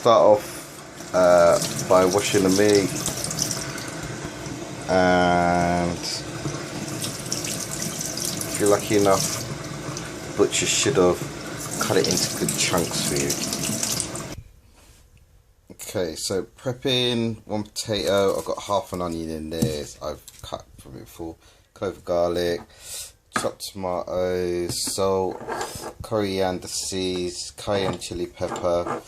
start off by washing the meat, and if you're lucky enough, butcher should have cut it into good chunks for you. Okay, so prepping one potato. I've got half an onion in there. I've cut from it full. Clove of garlic, chopped tomatoes, salt, coriander seeds, cayenne chili pepper,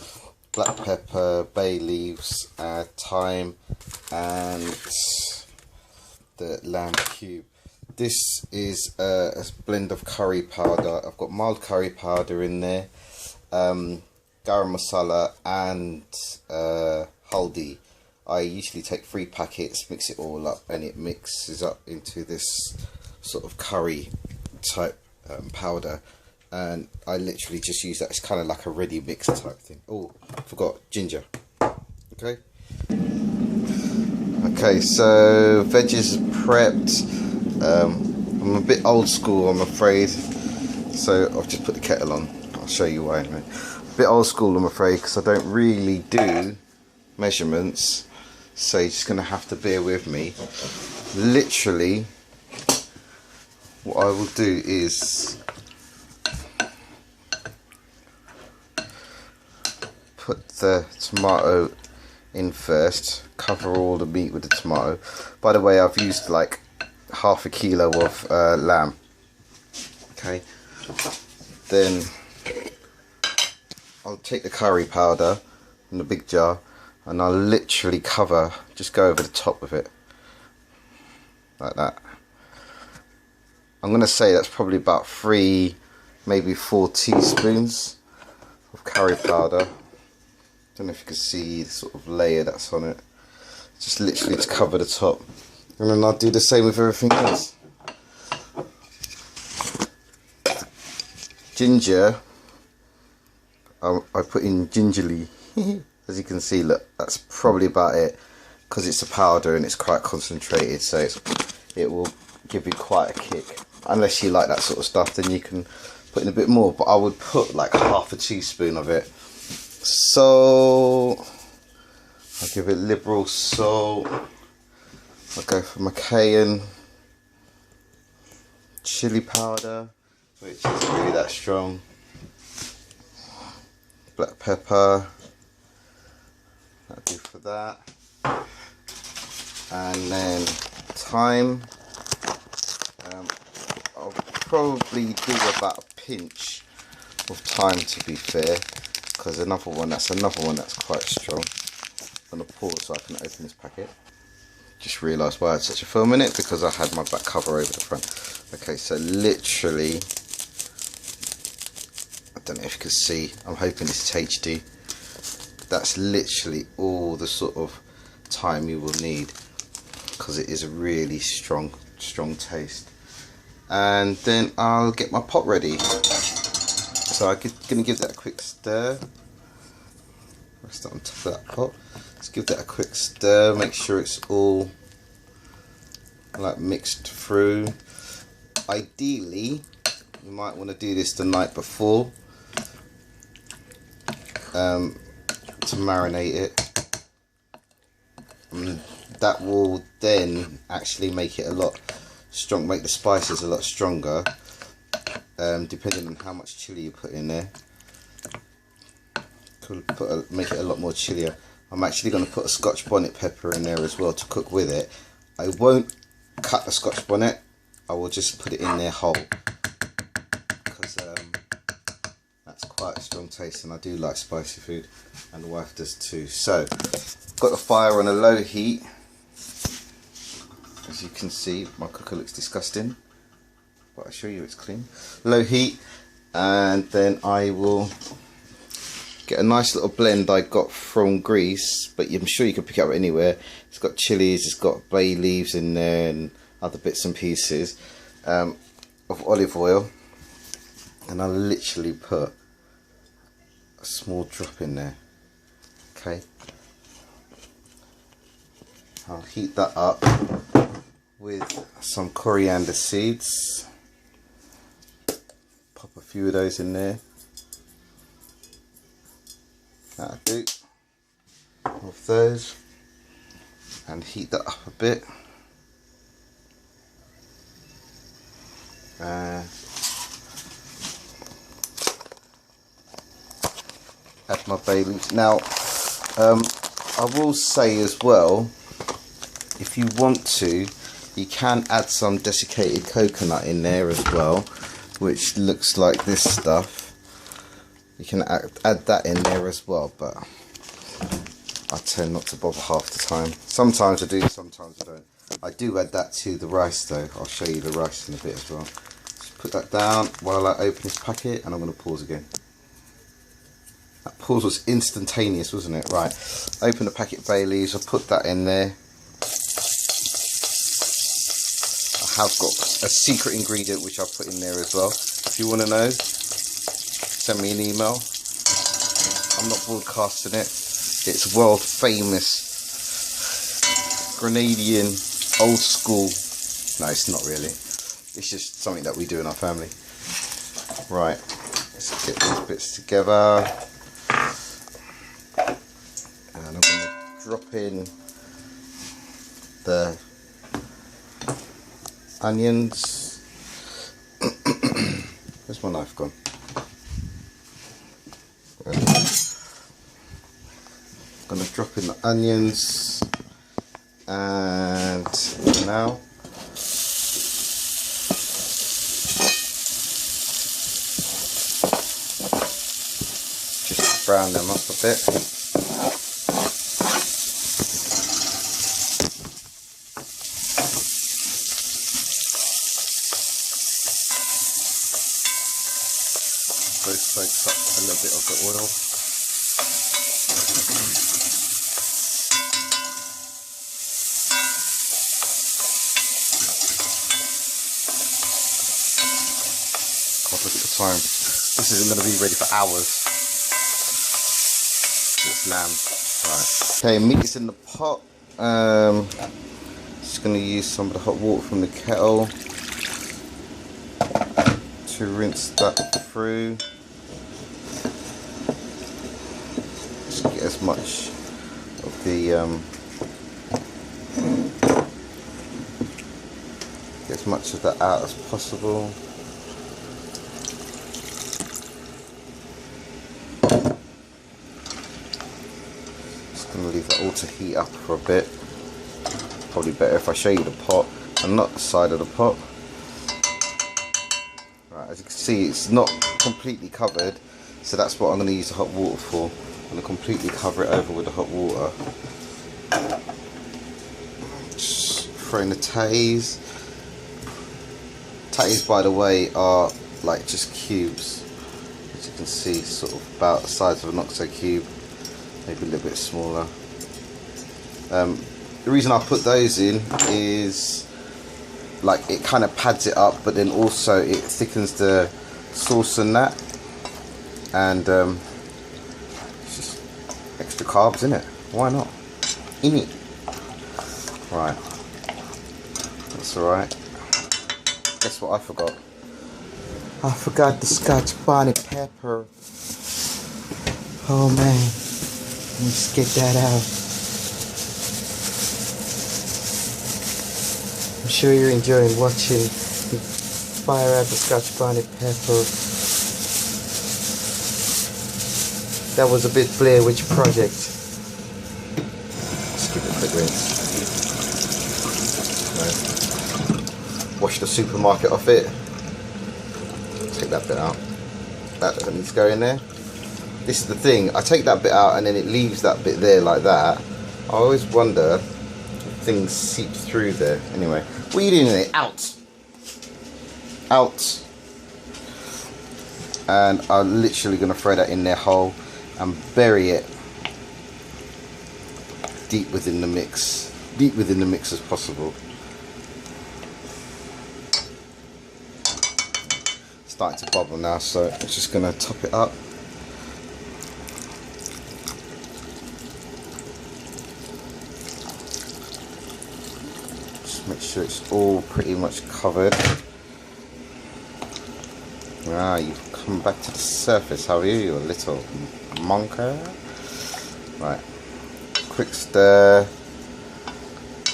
black pepper, bay leaves, thyme, and the lamb cube. This is a blend of curry powder. I've got mild curry powder in there, garam masala, and haldi. I usually take 3 packets, mix it all up, and it mixes up into this sort of curry type powder. And I literally just use that. It's kind of like a ready mix type thing. Oh, I forgot ginger. Okay. Okay, so veggies prepped. I'm a bit old school, I'm afraid. So I've just put the kettle on. I'll show you why in a minute. A bit old school, I'm afraid, because I don't really do measurements. So you're just going to have to bear with me. Literally, what I will do is put the tomato in first, cover all the meat with the tomato. By the way, I've used like half a kilo of lamb. Okay, then I'll take the curry powder in the big jar, and I'll literally cover, just go over the top of it, like that. I'm going to say that's probably about 3, maybe 4 teaspoons of curry powder. Don't know if you can see the sort of layer that's on it. Just literally to cover the top. And then I'll do the same with everything else. Ginger, I put in gingerly. As you can see, look, that's probably about it, because it's a powder and it's quite concentrated, so it will give you quite a kick. Unless you like that sort of stuff, then you can put in a bit more, but I would put like half a teaspoon of it. So I'll give it liberal salt. I'll go for my cayenne chili powder, which isn't really that strong. Black pepper, that'll do for that. And then thyme. I'll probably do about a pinch of thyme, to be fair, because another one that's quite strong. I'm going to pause so I can open this packet. Just realised why I had such a film in it, because I had my back cover over the front. Okay, so literally, I don't know if you can see, I'm hoping this is HD. That's literally all the sort of thyme you will need, because it is a really strong taste. And then I'll get my pot ready. So I'm going to give that a quick stir. Rest it on top of that pot. Let's give that a quick stir, make sure it's all like mixed through. Ideally, you might want to do this the night before to marinate it. That will then actually make it a lot strong, make the spices a lot stronger, depending on how much chili you put in there. Could make it a lot more chillier. I'm actually going to put a Scotch bonnet pepper in there as well to cook with it. I won't cut the Scotch bonnet, I will just put it in there whole, because that's quite a strong taste, and I do like spicy food, and the wife does too. So got the fire on a low heat. As you can see, my cooker looks disgusting, but I assure you it's clean. Low heat, and then I will get a nice little blend I got from Greece, but I'm sure you can pick it up anywhere. It's got chilies, it's got bay leaves in there, and other bits and pieces of olive oil, and I'll literally put a small drop in there. Okay, I'll heat that up with some coriander seeds. Pop a few of those in there. That'll do. of those and heat that up a bit. Add my bay leaves. Now, I will say as well, if you want to, you can add some desiccated coconut in there as well, which looks like this stuff. You can add that in there as well, but I tend not to bother half the time. Sometimes I do, sometimes I don't. I do add that to the rice though. I'll show you the rice in a bit as well. Just put that down while I open this packet, and I'm going to pause again. That pause was instantaneous, wasn't it? Right, open the packet of bay leaves. I'll put that in there. I have got a secret ingredient which I'll put in there as well. If you want to know, send me an email. I'm not broadcasting it. It's world famous Grenadian old school. No, it's not really. It's just something that we do in our family. Right, let's get these bits together. And I'm going to drop in the onions. Where's my knife gone? I'm going to drop in the onions, and now just brown them up a bit. Both soaks up a little bit of the oil. God, look at the time. This isn't going to be ready for hours. It's lamb. Right. Okay, meat is in the pot. Just going to use some of the hot water from the kettle to rinse that through. Just get as much of the get as much of that out as possible. Just gonna leave that all to heat up for a bit. Probably better if I show you the pot and not the side of the pot. Right, as you can see, it's not completely covered, so that's what I'm going to use the hot water for. I'm going to completely cover it over with the hot water. Just throw in the tatties. Tatties, by the way, are like just cubes. As you can see, sort of about the size of an OXO cube, maybe a little bit smaller. The reason I put those in is like it kind of pads it up, but then also it thickens the sauce and that, and it's just extra carbs in it. Why not? In it. Right, that's alright. Guess what I forgot? I forgot the Scotch bonnet pepper. Oh man, let me just get that out. I'm sure you're enjoying watching me fire out the Scotch bonnet pepper. That was a bit Blair Witch Project. Just give it a quick rinse. Right. Wash the supermarket off it. Take that bit out. That needs to go in there. This is the thing. I take that bit out and then it leaves that bit there like that. I always wonder if things seep through there. Anyway. What are you doing there? Out! Out! And I'm literally going to throw that in there whole and bury it deep within the mix. Deep within the mix as possible. It's starting to bubble now, so I'm just going to top it up. Make sure it's all pretty much covered. Ah, you've come back to the surface, have you, you little monker? Right, quick stir,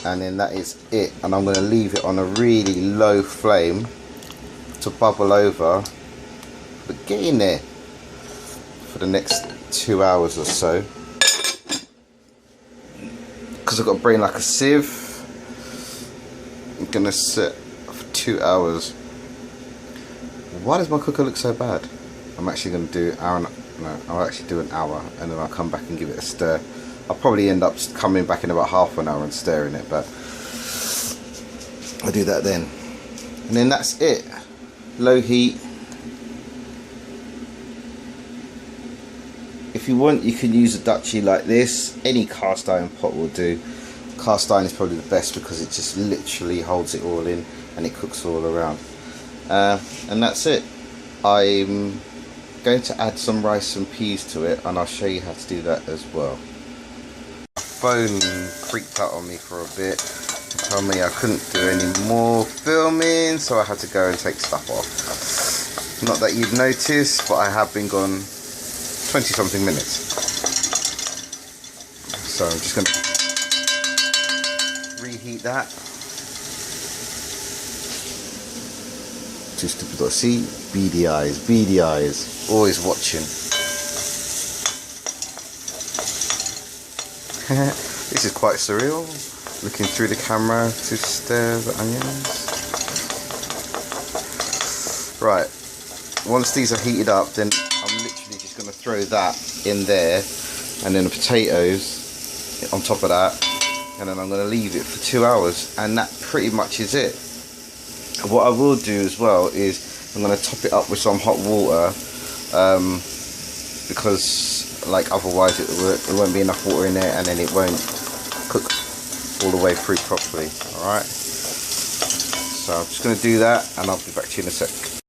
and then that is it. And I'm going to leave it on a really low flame to bubble over, but get in there for the next 2 hours or so, because I've got a brain like a sieve. I'm going to sit for 2 hours. Why does my cooker look so bad? I'm actually going to do I'll actually do an hour, and then I'll come back and give it a stir. I'll probably end up coming back in about half an hour and stirring it, but I'll do that then. And then that's it. Low heat. If you want, you can use a duchy like this. Any cast iron pot will do. Cast iron is probably the best because it just literally holds it all in and it cooks all around. And that's it. I'm going to add some rice and peas to it, and I'll show you how to do that as well. My phone freaked out on me for a bit to tell me I couldn't do any more filming, so I had to go and take stuff off. Not that you'd notice, but I have been gone 20 something minutes. So I'm just going to reheat that. Just to see, beady eyes, always watching. This is quite surreal, looking through the camera to stir the onions. Right, once these are heated up, then I'm literally just going to throw that in there, and then the potatoes on top of that, and then I'm going to leave it for 2 hours, and that pretty much is it. What I will do as well is I'm going to top it up with some hot water, because like otherwise it won't be enough water in there, and then it won't cook all the way through properly. Alright, so I'm just going to do that, and I'll be back to you in a sec.